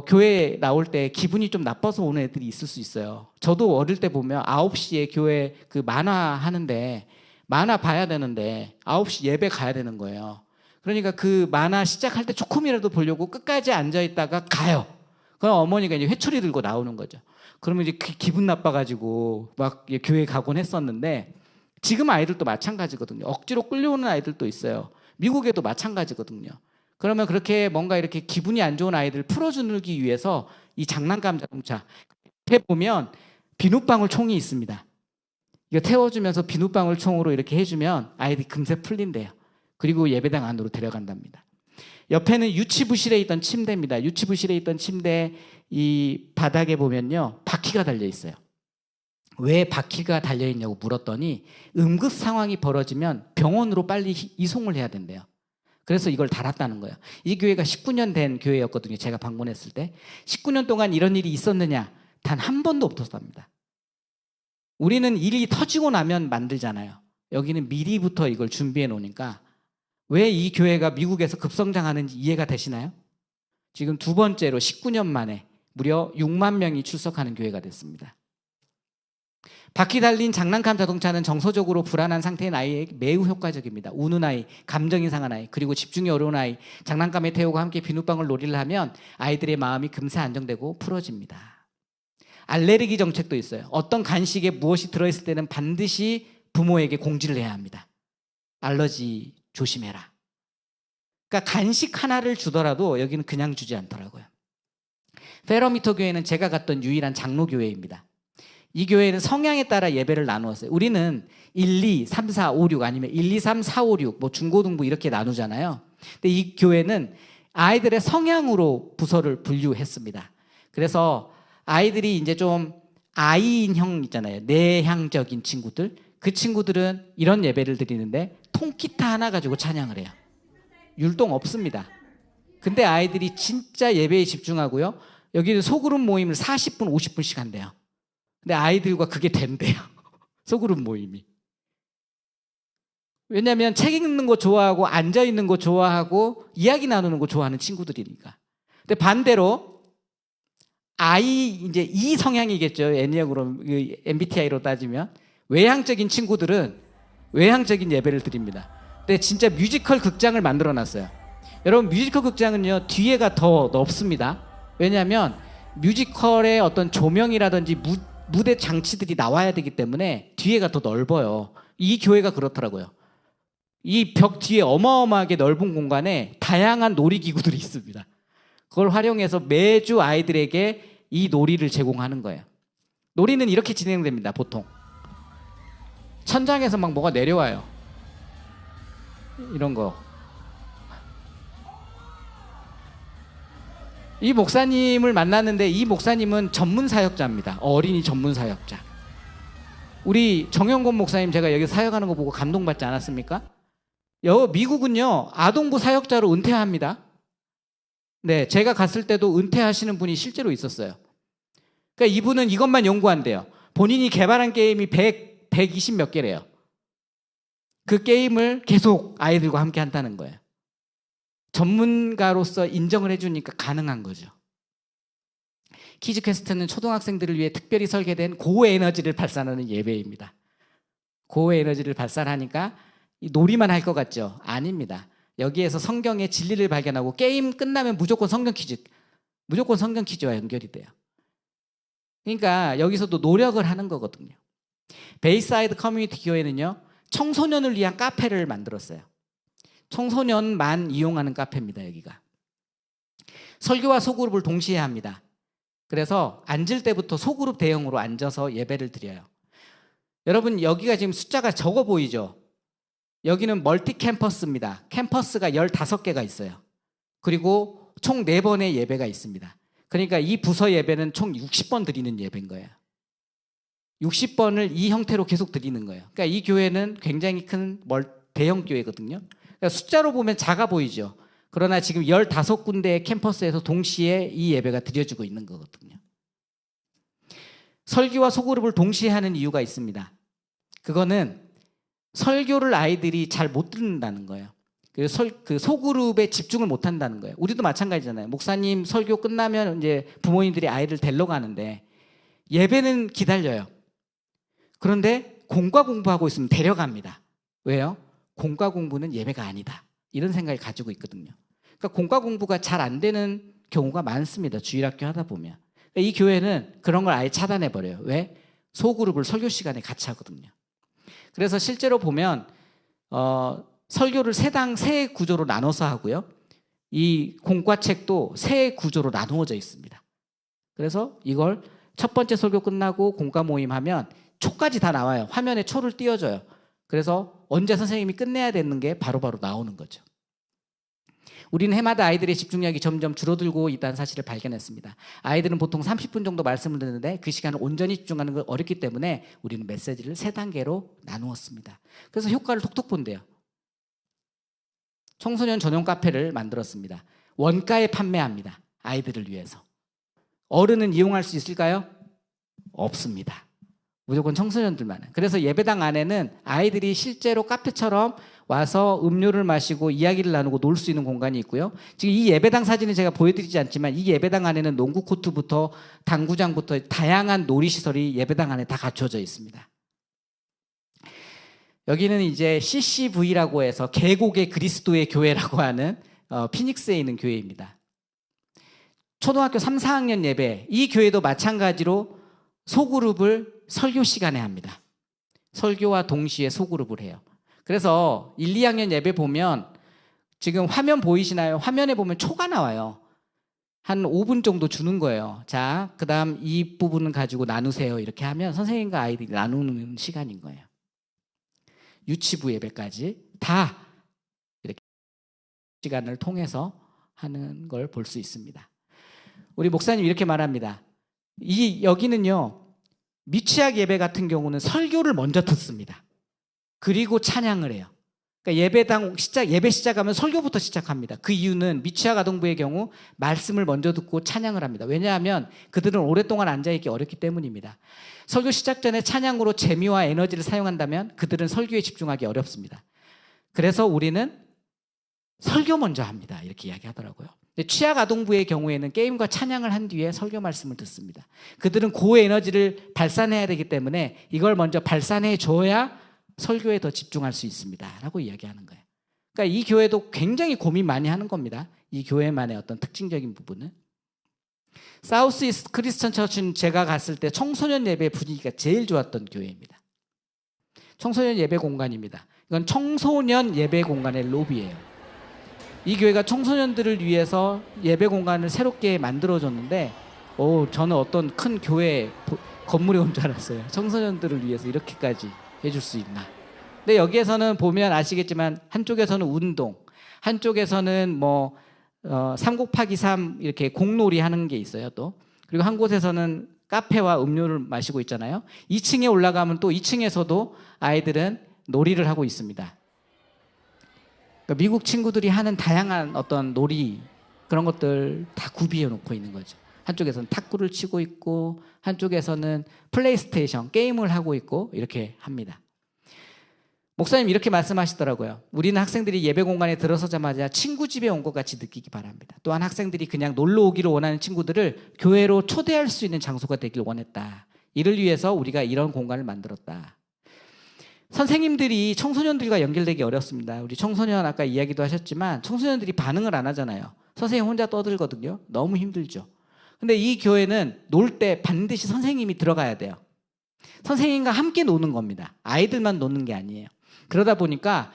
교회 나올 때 기분이 좀 나빠서 오는 애들이 있을 수 있어요. 저도 어릴 때 보면 9시에 교회 그 만화 하는데 만화 봐야 되는데 9시 예배 가야 되는 거예요. 그러니까 그 만화 시작할 때 조금이라도 보려고 끝까지 앉아 있다가 가요. 그럼 어머니가 이제 회초리 들고 나오는 거죠. 그러면 이제 기분 나빠가지고 막 교회 가곤 했었는데 지금 아이들도 마찬가지거든요. 억지로 끌려오는 아이들도 있어요. 미국에도 마찬가지거든요. 그러면 그렇게 뭔가 이렇게 기분이 안 좋은 아이들 풀어주기 위해서 이 장난감 자동차 옆에 보면 비눗방울 총이 있습니다. 이거 태워주면서 비눗방울 총으로 이렇게 해주면 아이들이 금세 풀린대요. 그리고 예배당 안으로 데려간답니다. 옆에는 유치부실에 있던 침대입니다. 유치부실에 있던 침대 이 바닥에 보면요 바퀴가 달려 있어요. 왜 바퀴가 달려 있냐고 물었더니 응급 상황이 벌어지면 병원으로 빨리 이송을 해야 된대요. 그래서 이걸 달았다는 거예요. 이 교회가 19년 된 교회였거든요. 제가 방문했을 때 19년 동안 이런 일이 있었느냐? 단 한 번도 없었답니다. 우리는 일이 터지고 나면 만들잖아요. 여기는 미리부터 이걸 준비해 놓으니까 왜 이 교회가 미국에서 급성장하는지 이해가 되시나요? 지금 두 번째로 19년 만에 무려 6만 명이 출석하는 교회가 됐습니다. 바퀴 달린 장난감 자동차는 정서적으로 불안한 상태인 아이에게 매우 효과적입니다. 우는 아이, 감정이 상한 아이, 그리고 집중이 어려운 아이, 장난감에 태우고 함께 비눗방울 놀이를 하면 아이들의 마음이 금세 안정되고 풀어집니다. 알레르기 정책도 있어요. 어떤 간식에 무엇이 들어있을 때는 반드시 부모에게 공지를 해야 합니다. 알러지 조심해라. 그러니까 간식 하나를 주더라도 여기는 그냥 주지 않더라고요. 페러미터 교회는 제가 갔던 유일한 장로교회입니다. 이 교회는 성향에 따라 예배를 나누었어요. 우리는 1, 2, 3, 4, 5, 6 아니면 1, 2, 3, 4, 5, 6 뭐 중고등부 이렇게 나누잖아요. 근데 이 교회는 아이들의 성향으로 부서를 분류했습니다. 그래서 아이들이 이제 좀 아이인형 있잖아요. 내향적인 친구들. 그 친구들은 이런 예배를 드리는데 통기타 하나 가지고 찬양을 해요. 율동 없습니다. 근데 아이들이 진짜 예배에 집중하고요. 여기는 소그룹 모임을 40분, 50분씩 한대요. 근데 아이들과 그게 된대요. 소그룹 모임이. 왜냐하면 책 읽는 거 좋아하고 앉아있는 거 좋아하고 이야기 나누는 거 좋아하는 친구들이니까. 근데 반대로 이제 이 성향이겠죠. 애니어그램, MBTI로 따지면. 외향적인 친구들은 외향적인 예배를 드립니다. 근데 진짜 뮤지컬 극장을 만들어 놨어요. 여러분 뮤지컬 극장은요 뒤에가 더 넓습니다. 왜냐하면 뮤지컬의 어떤 조명이라든지 무대 장치들이 나와야 되기 때문에 뒤에가 더 넓어요. 이 교회가 그렇더라고요. 이 벽 뒤에 어마어마하게 넓은 공간에 다양한 놀이기구들이 있습니다. 그걸 활용해서 매주 아이들에게 이 놀이를 제공하는 거예요. 놀이는 이렇게 진행됩니다. 보통 천장에서 막 뭐가 내려와요. 이런 거. 이 목사님을 만났는데 이 목사님은 전문 사역자입니다. 어린이 전문 사역자. 우리 정영곤 목사님 제가 여기 사역하는 거 보고 감동받지 않았습니까? 미국은요 아동부 사역자로 은퇴합니다. 네, 제가 갔을 때도 은퇴하시는 분이 실제로 있었어요. 그러니까 이분은 이것만 연구한대요. 본인이 개발한 게임이 120 몇 개래요. 그 게임을 계속 아이들과 함께 한다는 거예요. 전문가로서 인정을 해주니까 가능한 거죠. 키즈퀘스트는 초등학생들을 위해 특별히 설계된 고에너지를 발산하는 예배입니다. 고에너지를 발산하니까 놀이만 할 것 같죠? 아닙니다. 여기에서 성경의 진리를 발견하고 게임 끝나면 무조건 성경 퀴즈와 연결이 돼요. 그러니까 여기서도 노력을 하는 거거든요. 베이사이드 커뮤니티 교회는요 청소년을 위한 카페를 만들었어요. 청소년만 이용하는 카페입니다. 여기가 설교와 소그룹을 동시에 합니다. 그래서 앉을 때부터 소그룹 대형으로 앉아서 예배를 드려요. 여러분 여기가 지금 숫자가 적어 보이죠? 여기는 멀티 캠퍼스입니다. 캠퍼스가 15개가 있어요. 그리고 총 4번의 예배가 있습니다. 그러니까 이 부서 예배는 총 60번 드리는 예배인 거예요. 60번을 이 형태로 계속 드리는 거예요. 그러니까 이 교회는 굉장히 큰 대형 교회거든요. 그러니까 숫자로 보면 작아 보이죠. 그러나 지금 15군데의 캠퍼스에서 동시에 이 예배가 드려지고 있는 거거든요. 설교와 소그룹을 동시에 하는 이유가 있습니다. 그거는 설교를 아이들이 잘 못 듣는다는 거예요. 그 소그룹에 집중을 못 한다는 거예요. 우리도 마찬가지잖아요. 목사님 설교 끝나면 이제 부모님들이 아이를 데리러 가는데 예배는 기다려요. 그런데 공과 공부하고 있으면 데려갑니다. 왜요? 공과 공부는 예배가 아니다. 이런 생각을 가지고 있거든요. 그러니까 공과 공부가 잘 안 되는 경우가 많습니다. 주일학교 하다 보면. 그러니까 이 교회는 그런 걸 아예 차단해버려요. 왜? 소그룹을 설교 시간에 같이 하거든요. 그래서 실제로 보면 설교를 세 구조로 나눠서 하고요. 이 공과책도 세 구조로 나누어져 있습니다. 그래서 이걸 첫 번째 설교 끝나고 공과 모임 하면 초까지 다 나와요. 화면에 초를 띄워줘요. 그래서 언제 선생님이 끝내야 되는 게 바로바로 나오는 거죠. 우리는 해마다 아이들의 집중력이 점점 줄어들고 있다는 사실을 발견했습니다. 아이들은 보통 30분 정도 말씀을 듣는데 그 시간을 온전히 집중하는 건 어렵기 때문에 우리는 메시지를 3단계로 나누었습니다. 그래서 효과를 톡톡 본대요. 청소년 전용 카페를 만들었습니다. 원가에 판매합니다. 아이들을 위해서. 어른은 이용할 수 있을까요? 없습니다. 무조건 청소년들만. 그래서 예배당 안에는 아이들이 실제로 카페처럼 와서 음료를 마시고 이야기를 나누고 놀 수 있는 공간이 있고요. 지금 이 예배당 사진은 제가 보여드리지 않지만 이 예배당 안에는 농구 코트부터 당구장부터 다양한 놀이시설이 예배당 안에 다 갖춰져 있습니다. 여기는 이제 CCV라고 해서 계곡의 그리스도의 교회라고 하는 피닉스에 있는 교회입니다. 초등학교 3, 4학년 예배, 이 교회도 마찬가지로 소그룹을 설교 시간에 합니다. 설교와 동시에 소그룹을 해요. 그래서 1, 2학년 예배 보면 지금 화면 보이시나요? 화면에 보면 초가 나와요. 한 5분 정도 주는 거예요. 자, 그 다음 이 부분을 가지고 나누세요. 이렇게 하면 선생님과 아이들이 나누는 시간인 거예요. 유치부 예배까지 다 이렇게 시간을 통해서 하는 걸 볼 수 있습니다. 우리 목사님 이렇게 말합니다. 여기는요, 미취학 예배 같은 경우는 설교를 먼저 듣습니다. 그리고 찬양을 해요. 그러니까 예배 시작하면 설교부터 시작합니다. 그 이유는 미취학 아동부의 경우 말씀을 먼저 듣고 찬양을 합니다. 왜냐하면 그들은 오랫동안 앉아있기 어렵기 때문입니다. 설교 시작 전에 찬양으로 재미와 에너지를 사용한다면 그들은 설교에 집중하기 어렵습니다. 그래서 우리는 설교 먼저 합니다. 이렇게 이야기하더라고요. 취학 아동부의 경우에는 게임과 찬양을 한 뒤에 설교 말씀을 듣습니다. 그들은 고에너지를 발산해야 되기 때문에 이걸 먼저 발산해 줘야 설교에 더 집중할 수 있습니다. 라고 이야기하는 거예요. 그러니까 이 교회도 굉장히 고민 많이 하는 겁니다. 이 교회만의 어떤 특징적인 부분은. 사우스 이스트 크리스천 처치는 제가 갔을 때 청소년 예배 분위기가 제일 좋았던 교회입니다. 청소년 예배 공간입니다. 이건 청소년 예배 공간의 로비예요. 이 교회가 청소년들을 위해서 예배 공간을 새롭게 만들어줬는데 저는 어떤 큰 교회 건물에 온 줄 알았어요. 청소년들을 위해서 이렇게까지 해줄 수 있나. 근데 여기에서는 보면 아시겠지만 한쪽에서는 운동, 한쪽에서는 3곱하기3 이렇게 공놀이 하는 게 있어요. 또 그리고 한 곳에서는 카페와 음료를 마시고 있잖아요. 2층에 올라가면 또 2층에서도 아이들은 놀이를 하고 있습니다. 그러니까 미국 친구들이 하는 다양한 어떤 놀이 그런 것들 다 구비해 놓고 있는 거죠. 한쪽에서는 탁구를 치고 있고 한쪽에서는 플레이스테이션 게임을 하고 있고 이렇게 합니다. 목사님 이렇게 말씀하시더라고요. 우리는 학생들이 예배 공간에 들어서자마자 친구 집에 온 것 같이 느끼기 바랍니다. 또한 학생들이 그냥 놀러 오기를 원하는 친구들을 교회로 초대할 수 있는 장소가 되길 원했다. 이를 위해서 우리가 이런 공간을 만들었다. 선생님들이 청소년들과 연결되기 어렵습니다. 우리 청소년 아까 이야기도 하셨지만 청소년들이 반응을 안 하잖아요. 선생님 혼자 떠들거든요. 너무 힘들죠. 근데 이 교회는 놀 때 반드시 선생님이 들어가야 돼요. 선생님과 함께 노는 겁니다. 아이들만 노는 게 아니에요. 그러다 보니까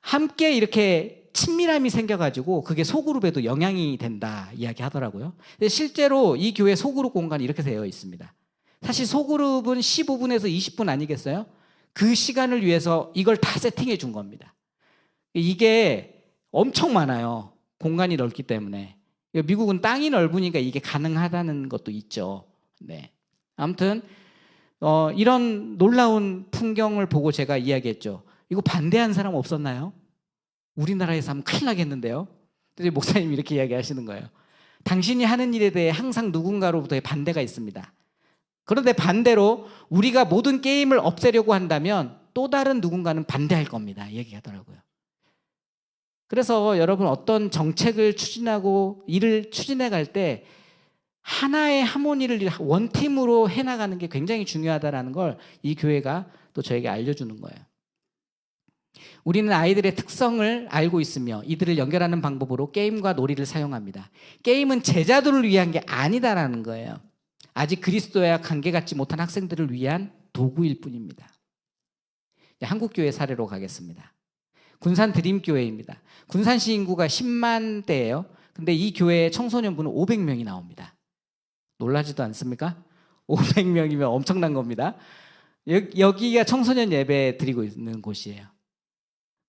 함께 이렇게 친밀함이 생겨가지고 그게 소그룹에도 영향이 된다 이야기 하더라고요. 근데 실제로 이 교회 소그룹 공간이 이렇게 되어 있습니다. 사실 소그룹은 15분에서 20분 아니겠어요? 그 시간을 위해서 이걸 다 세팅해 준 겁니다. 이게 엄청 많아요. 공간이 넓기 때문에. 미국은 땅이 넓으니까 이게 가능하다는 것도 있죠. 네. 아무튼 이런 놀라운 풍경을 보고 제가 이야기했죠. 이거 반대한 사람 없었나요? 우리나라에서 하면 큰일 나겠는데요. 근데 목사님이 이렇게 이야기하시는 거예요. 당신이 하는 일에 대해 항상 누군가로부터의 반대가 있습니다. 그런데 반대로 우리가 모든 게임을 없애려고 한다면 또 다른 누군가는 반대할 겁니다. 얘기하더라고요. 그래서 여러분 어떤 정책을 추진하고 일을 추진해 갈 때 하나의 하모니를 원팀으로 해나가는 게 굉장히 중요하다는 걸 이 교회가 또 저에게 알려주는 거예요. 우리는 아이들의 특성을 알고 있으며 이들을 연결하는 방법으로 게임과 놀이를 사용합니다. 게임은 제자들을 위한 게 아니다라는 거예요. 아직 그리스도와 관계 갖지 못한 학생들을 위한 도구일 뿐입니다. 한국교회 사례로 가겠습니다. 군산 드림교회입니다. 군산시 인구가 10만 대예요. 근데 이 교회에 청소년부는 500명이 나옵니다. 놀라지도 않습니까? 500명이면 엄청난 겁니다. 여기가 청소년 예배 드리고 있는 곳이에요.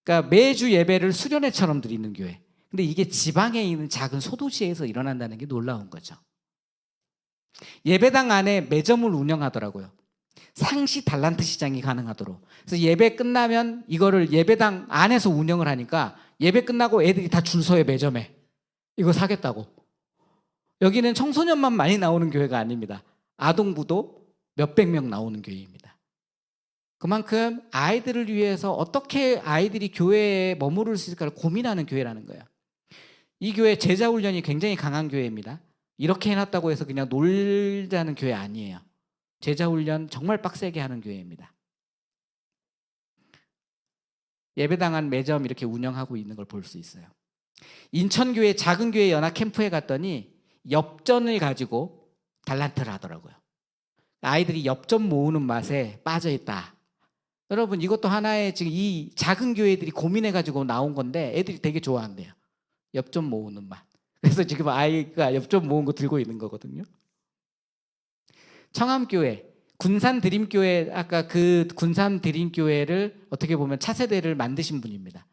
그러니까 매주 예배를 수련회처럼 드리는 교회. 근데 이게 지방에 있는 작은 소도시에서 일어난다는 게 놀라운 거죠. 예배당 안에 매점을 운영하더라고요. 상시 달란트 시장이 가능하도록. 그래서 예배 끝나면 이거를 예배당 안에서 운영을 하니까 예배 끝나고 애들이 다 줄 서요, 매점에. 이거 사겠다고. 여기는 청소년만 많이 나오는 교회가 아닙니다. 아동부도 몇백 명 나오는 교회입니다. 그만큼 아이들을 위해서 어떻게 아이들이 교회에 머무를 수 있을까를 고민하는 교회라는 거예요. 이 교회 제자 훈련이 굉장히 강한 교회입니다. 이렇게 해놨다고 해서 그냥 놀자는 교회 아니에요. 제자 훈련 정말 빡세게 하는 교회입니다. 예배당 안 매점 이렇게 운영하고 있는 걸 볼 수 있어요. 인천교회 작은 교회 연합 캠프에 갔더니 엽전을 가지고 달란트를 하더라고요. 아이들이 엽전 모으는 맛에 빠져있다. 여러분 이것도 하나의 지금 이 작은 교회들이 고민해가지고 나온 건데 애들이 되게 좋아한대요. 엽전 모으는 맛. 그래서 지금 아이가 엽전 모은 거 들고 있는 거거든요. 청암교회, 군산 드림교회, 아까 그 군산 드림교회를 어떻게 보면 차세대를 만드신 분입니다.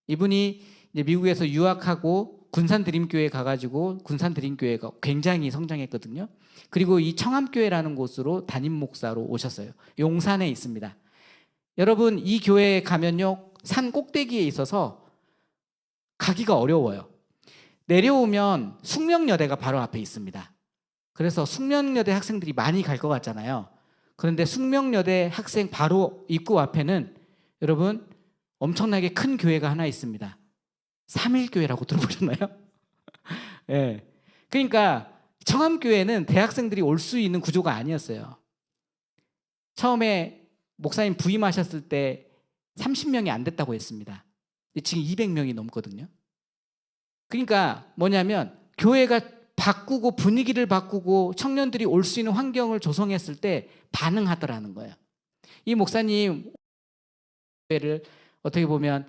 이분이 이제 미국에서 유학하고 군산 드림교회 가가지고 군산 드림교회가 굉장히 성장했거든요. 그리고 이 청암교회라는 곳으로 담임 목사로 오셨어요. 용산에 있습니다. 여러분 이 교회에 가면요 산 꼭대기에 있어서 가기가 어려워요. 내려오면 숙명여대가 바로 앞에 있습니다. 그래서 숙명여대 학생들이 많이 갈 것 같잖아요. 그런데 숙명여대 학생 바로 입구 앞에는 여러분 엄청나게 큰 교회가 하나 있습니다. 삼일교회라고 들어보셨나요? 네. 그러니까 청암교회는 대학생들이 올 수 있는 구조가 아니었어요. 처음에 목사님 부임하셨을 때 30명이 안 됐다고 했습니다. 지금 200명이 넘거든요. 그러니까 뭐냐면 교회가 바꾸고 분위기를 바꾸고 청년들이 올 수 있는 환경을 조성했을 때 반응하더라는 거예요. 이 목사님 교회를 어떻게 보면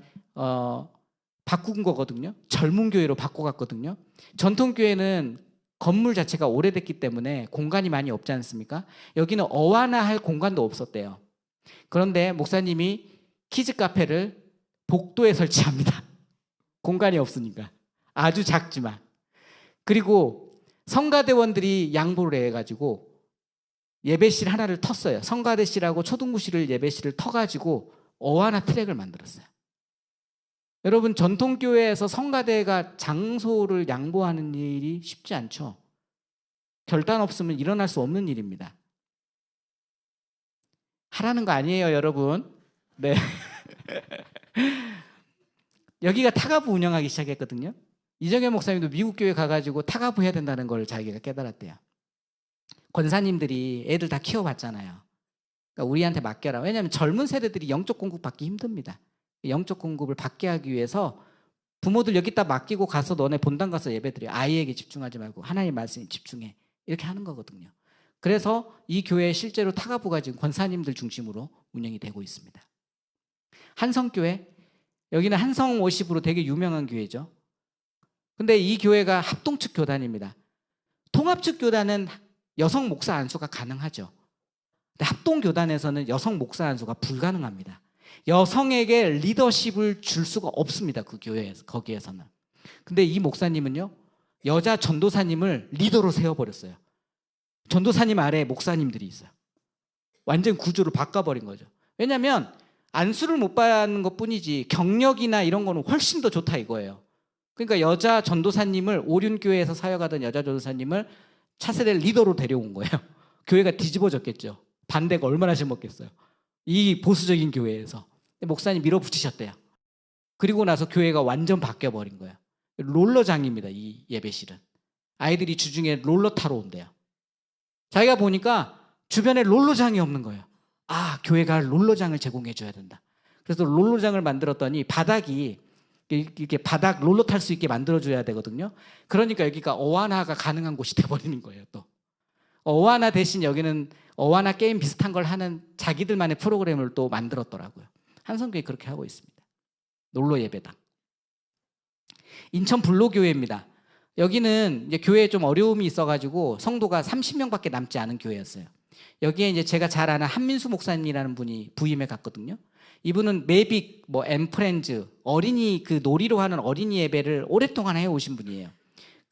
바꾼 거거든요. 젊은 교회로 바꿔갔거든요. 전통교회는 건물 자체가 오래됐기 때문에 공간이 많이 없지 않습니까? 여기는 어와나할 공간도 없었대요. 그런데 목사님이 키즈 카페를 복도에 설치합니다. 공간이 없으니까. 아주 작지만. 그리고 성가대원들이 양보를 해가지고 예배실 하나를 텄어요. 성가대실하고 초등부실을 예배실을 터가지고 어와나 트랙을 만들었어요. 여러분 전통교회에서 성가대가 장소를 양보하는 일이 쉽지 않죠. 결단 없으면 일어날 수 없는 일입니다. 하라는 거 아니에요, 여러분. 네. 여기가 타가부 운영하기 시작했거든요. 이정현 목사님도 미국 교회 가가지고 타가부 해야 된다는 걸 자기가 깨달았대요. 권사님들이 애들 다 키워봤잖아요. 그러니까 우리한테 맡겨라. 왜냐하면 젊은 세대들이 영적 공급 받기 힘듭니다. 영적 공급을 받게 하기 위해서 부모들 여기다 맡기고 가서 너네 본당 가서 예배드려. 아이에게 집중하지 말고 하나님의 말씀에 집중해. 이렇게 하는 거거든요. 그래서 이 교회에 실제로 타가부가 지금 권사님들 중심으로 운영이 되고 있습니다. 한성교회, 여기는 한성 워십으로 되게 유명한 교회죠. 근데 이 교회가 합동측 교단입니다. 통합측 교단은 여성 목사 안수가 가능하죠. 근데 합동교단에서는 여성 목사 안수가 불가능합니다. 여성에게 리더십을 줄 수가 없습니다. 그 교회에서, 거기에서는. 근데 이 목사님은요, 여자 전도사님을 리더로 세워버렸어요. 전도사님 아래에 목사님들이 있어요. 완전 구조를 바꿔버린 거죠. 왜냐하면 안수를 못 받는 것뿐이지 경력이나 이런 거는 훨씬 더 좋다 이거예요. 그러니까 여자 전도사님을, 오륜교회에서 사역하던 여자 전도사님을 차세대 리더로 데려온 거예요. 교회가 뒤집어졌겠죠. 반대가 얼마나 심었겠어요. 이 보수적인 교회에서. 목사님 밀어붙이셨대요. 그리고 나서 교회가 완전 바뀌어버린 거예요. 롤러장입니다, 이 예배실은. 아이들이 주중에 롤러 타러 온대요. 자기가 보니까 주변에 롤러장이 없는 거예요. 아, 교회가 롤러장을 제공해 줘야 된다. 그래서 롤러장을 만들었더니 바닥이 이렇게 바닥 롤러 탈 수 있게 만들어줘야 되거든요. 그러니까 여기가 어와나가 가능한 곳이 돼버리는 거예요. 또 어와나 대신 여기는 어와나 게임 비슷한 걸 하는 자기들만의 프로그램을 또 만들었더라고요. 한성교회 그렇게 하고 있습니다. 롤러 예배당. 인천 불로교회입니다. 여기는 이제 교회에 좀 어려움이 있어가지고 성도가 30명밖에 남지 않은 교회였어요. 여기에 이제 제가 잘 아는 한민수 목사님이라는 분이 부임해 갔거든요. 이분은 매빅, 엠프렌즈, 어린이 그 놀이로 하는 어린이 예배를 오랫동안 해오신 분이에요.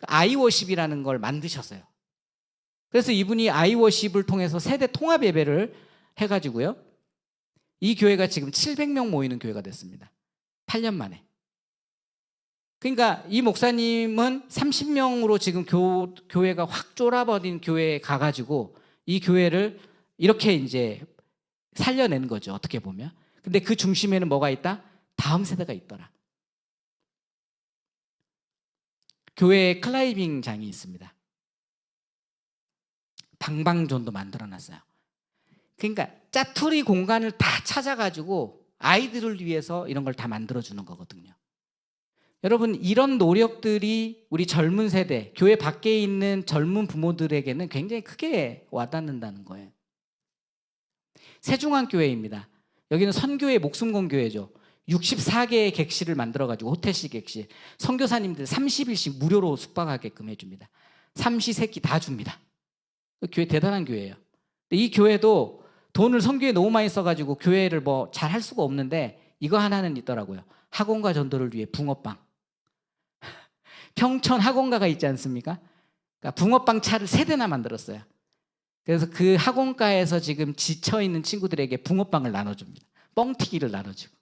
아이워십이라는 걸 만드셨어요. 그래서 이분이 아이워십을 통해서 세대 통합 예배를 해가지고요. 이 교회가 지금 700명 모이는 교회가 됐습니다. 8년 만에. 그러니까 이 목사님은 30명으로 지금 교회가 확 쫄아버린 교회에 가가지고 이 교회를 이렇게 이제 살려낸 거죠. 어떻게 보면. 근데 그 중심에는 뭐가 있다? 다음 세대가 있더라. 교회에 클라이밍장이 있습니다. 방방존도 만들어놨어요. 그러니까 짜투리 공간을 다 찾아가지고 아이들을 위해서 이런 걸 다 만들어주는 거거든요. 여러분, 이런 노력들이 우리 젊은 세대, 교회 밖에 있는 젊은 부모들에게는 굉장히 크게 와닿는다는 거예요. 세중앙교회입니다. 여기는 선교회 목숨건교회죠. 64개의 객실을 만들어가지고 호텔식 객실, 선교사님들 30일씩 무료로 숙박하게끔 해줍니다. 삼시세끼 다 줍니다. 교회 대단한 교회예요. 근데 이 교회도 돈을 선교에 너무 많이 써가지고 교회를 뭐 잘 할 수가 없는데 이거 하나는 있더라고요. 학원가 전도를 위해 붕어빵. 평촌 학원가가 있지 않습니까? 그러니까 붕어빵 차를 3대나 만들었어요. 그래서 그 학원가에서 지금 지쳐있는 친구들에게 붕어빵을 나눠줍니다. 뻥튀기를 나눠주고.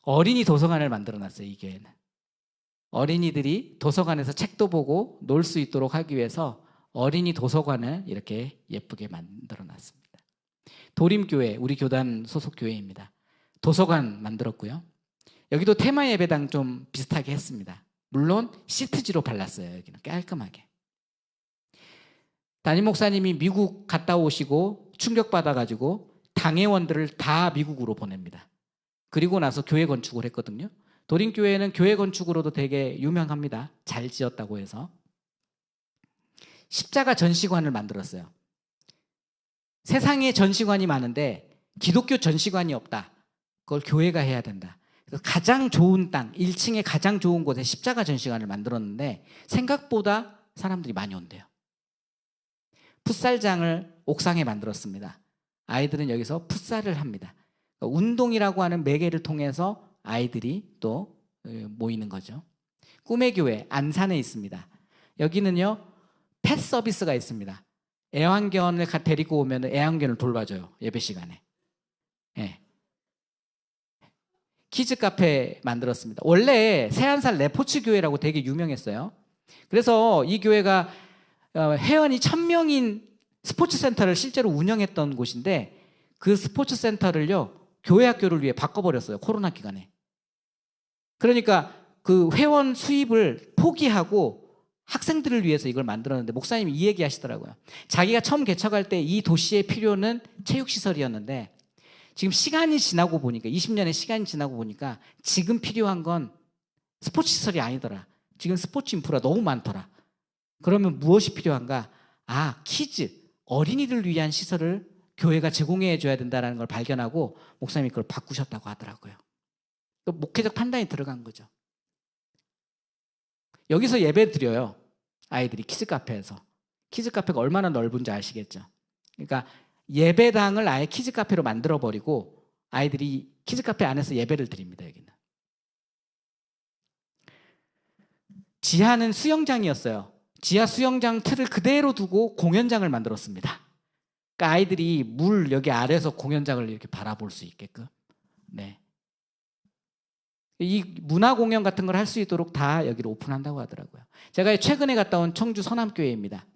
어린이 도서관을 만들어놨어요, 이 교회는. 어린이들이 도서관에서 책도 보고 놀 수 있도록 하기 위해서 어린이 도서관을 이렇게 예쁘게 만들어놨습니다. 도림교회, 우리 교단 소속 교회입니다. 도서관 만들었고요. 여기도 테마 예배당 좀 비슷하게 했습니다. 물론 시트지로 발랐어요. 여기는 깔끔하게. 담임 목사님이 미국 갔다 오시고 충격받아가지고 당회원들을 다 미국으로 보냅니다. 그리고 나서 교회 건축을 했거든요. 도림교회는 교회 건축으로도 되게 유명합니다. 잘 지었다고 해서. 십자가 전시관을 만들었어요. 세상에 전시관이 많은데 기독교 전시관이 없다. 그걸 교회가 해야 된다. 그래서 가장 좋은 땅, 1층에 가장 좋은 곳에 십자가 전시관을 만들었는데 생각보다 사람들이 많이 온대요. 풋살장을 옥상에 만들었습니다. 아이들은 여기서 풋살을 합니다. 그러니까 운동이라고 하는 매개를 통해서 아이들이 또 모이는 거죠. 꿈의 교회 안산에 있습니다. 여기는요, 펫 서비스가 있습니다. 애완견을 데리고 오면 애완견을 돌봐줘요. 예배 시간에. 네. 키즈 카페 만들었습니다. 원래 새한살 레포츠 교회라고 되게 유명했어요. 그래서 이 교회가 회원이 1000명인 스포츠 센터를 실제로 운영했던 곳인데 그 스포츠 센터를요, 교회 학교를 위해 바꿔버렸어요. 코로나 기간에. 그러니까 그 회원 수입을 포기하고 학생들을 위해서 이걸 만들었는데 목사님이 이 얘기 하시더라고요. 자기가 처음 개척할 때 이 도시의 필요는 체육시설이었는데 지금 시간이 지나고 보니까 20년의 시간이 지나고 보니까 지금 필요한 건 스포츠 시설이 아니더라. 지금 스포츠 인프라 너무 많더라. 그러면 무엇이 필요한가? 아, 키즈, 어린이들 위한 시설을 교회가 제공해 줘야 된다는 걸 발견하고 목사님이 그걸 바꾸셨다고 하더라고요. 또 목회적 판단이 들어간 거죠. 여기서 예배 드려요. 아이들이 키즈 카페에서. 키즈 카페가 얼마나 넓은지 아시겠죠? 그러니까 예배당을 아예 키즈 카페로 만들어버리고 아이들이 키즈 카페 안에서 예배를 드립니다. 여기는. 지하는 수영장이었어요. 지하 수영장 틀을 그대로 두고 공연장을 만들었습니다. 그러니까 아이들이 물 여기 아래에서 공연장을 이렇게 바라볼 수 있게끔. 네. 이 문화 공연 같은 걸 할 수 있도록 다 여기를 오픈한다고 하더라고요. 제가 최근에 갔다 온 청주 서남교회입니다.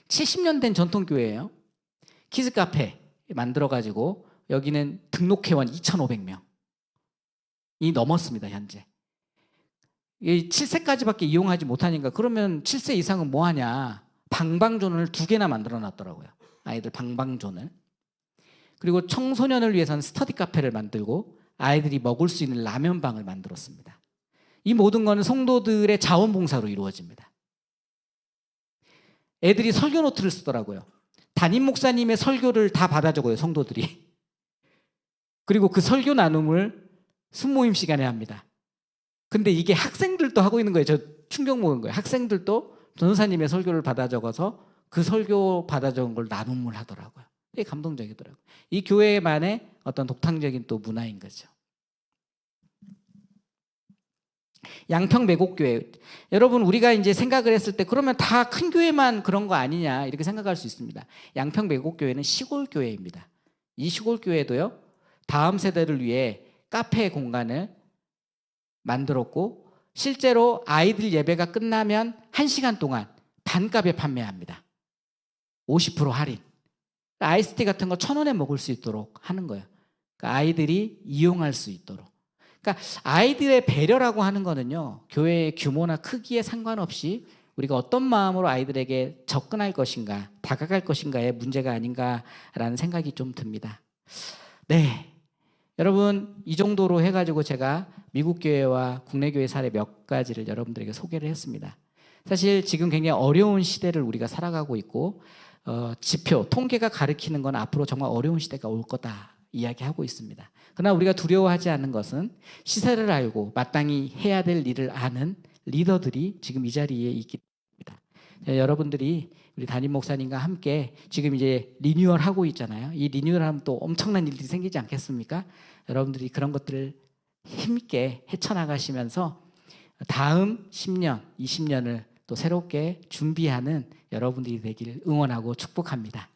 70년 된 전통교회예요. 키즈 카페 만들어가지고 여기는 등록회원 2,500명이 넘었습니다. 현재. 7세까지밖에 이용하지 못하니까 그러면 7세 이상은 뭐하냐. 방방존을 2개나 만들어 놨더라고요. 아이들 방방존을. 그리고 청소년을 위해서는 스터디 카페를 만들고 아이들이 먹을 수 있는 라면방을 만들었습니다. 이 모든 것은 성도들의 자원봉사로 이루어집니다. 애들이 설교 노트를 쓰더라고요. 담임 목사님의 설교를 다 받아 적어요, 성도들이. 그리고 그 설교 나눔을 순모임 시간에 합니다. 근데 이게 학생들도 하고 있는 거예요. 저 충격 먹은 거예요. 학생들도 전도사님의 설교를 받아 적어서 그 설교 받아 적은 걸 나눔을 하더라고요. 되게 감동적이더라고요. 이 교회만의 어떤 독창적인 또 문화인 거죠. 양평매곡교회. 여러분, 우리가 이제 생각을 했을 때 그러면 다 큰 교회만 그런 거 아니냐 이렇게 생각할 수 있습니다. 양평매곡교회는 시골교회입니다. 이 시골교회도요, 다음 세대를 위해 카페 공간을 만들었고 실제로 아이들 예배가 끝나면 1시간 동안 반값에 판매합니다. 50% 할인. 아이스티 같은 거 1,000원에 먹을 수 있도록 하는 거예요. 그러니까 아이들이 이용할 수 있도록. 그러니까 아이들의 배려라고 하는 거는요, 교회의 규모나 크기에 상관없이 우리가 어떤 마음으로 아이들에게 접근할 것인가, 다가갈 것인가의 문제가 아닌가라는 생각이 좀 듭니다. 네, 여러분, 이 정도로 해가지고 제가 미국 교회와 국내 교회 사례 몇 가지를 여러분들에게 소개를 했습니다. 사실 지금 굉장히 어려운 시대를 우리가 살아가고 있고 지표, 통계가 가리키는 건 앞으로 정말 어려운 시대가 올 거다 이야기하고 있습니다. 그러나 우리가 두려워하지 않는 것은 시세를 알고 마땅히 해야 될 일을 아는 리더들이 지금 이 자리에 있기 때문입니다. 여러분들이 우리 담임 목사님과 함께 지금 이제 리뉴얼 하고 있잖아요. 이 리뉴얼 하면 또 엄청난 일들이 생기지 않겠습니까? 여러분들이 그런 것들을 힘있게 헤쳐나가시면서 다음 10년, 20년을 또 새롭게 준비하는 여러분들이 되기를 응원하고 축복합니다.